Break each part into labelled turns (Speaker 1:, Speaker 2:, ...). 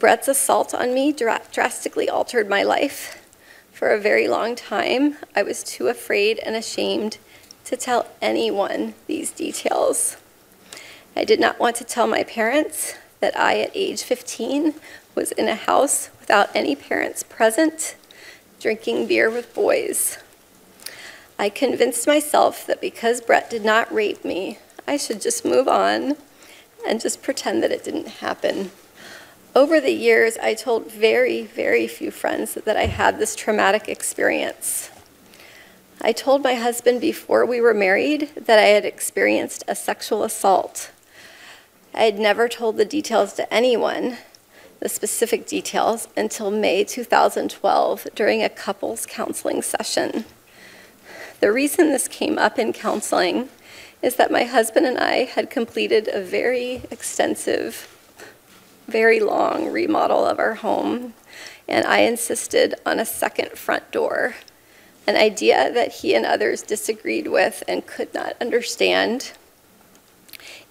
Speaker 1: Brett's assault on me drastically altered my life. For a very long time, I was too afraid and ashamed to tell anyone these details. I did not want to tell my parents that I, at age 15, was in a house without any parents present, drinking beer with boys. I convinced myself that because Brett did not rape me, I should just move on and just pretend that it didn't happen. Over the years, I told very, very few friends that I had this traumatic experience. I told my husband before we were married that I had experienced a sexual assault. I had never told the details to anyone, the specific details, until May 2012 during a couples counseling session. The reason this came up in counseling is that my husband and I had completed a very extensive, very long remodel of our home, and I insisted on a second front door, an idea that he and others disagreed with and could not understand.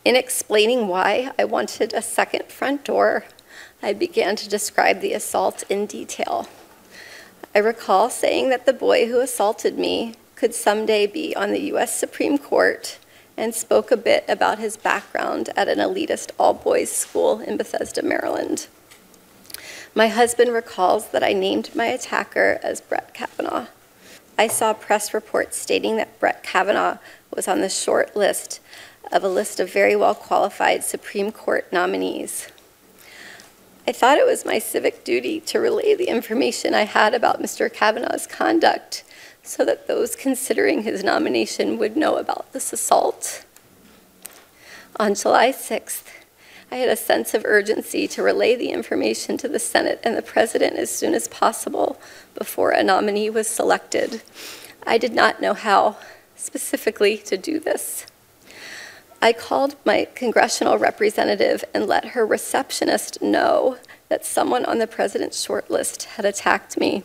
Speaker 1: In explaining why I wanted a second front door, I began to describe the assault in detail. I recall saying that the boy who assaulted me could someday be on the U.S. Supreme Court, and spoke a bit about his background at an elitist all-boys school in Bethesda, Maryland. My husband recalls that I named my attacker as Brett Kavanaugh. I saw press reports stating that Brett Kavanaugh was on the short list of a list of very well-qualified Supreme Court nominees. I thought it was my civic duty to relay the information I had about Mr. Kavanaugh's conduct so that those considering his nomination would know about this assault. On July 6th, I had a sense of urgency to relay the information to the Senate and the President as soon as possible before a nominee was selected. I did not know how specifically to do this. I called my congressional representative and let her receptionist know that someone on the President's shortlist had attacked me.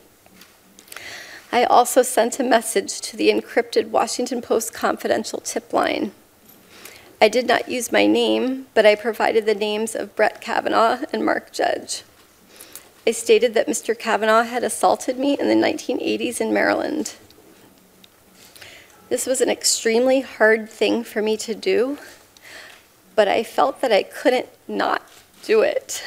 Speaker 1: I also sent a message to the encrypted Washington Post confidential tip line. I did not use my name, but I provided the names of Brett Kavanaugh and Mark Judge. I stated that Mr. Kavanaugh had assaulted me in the 1980s in Maryland. This was an extremely hard thing for me to do, but I felt that I couldn't not do it.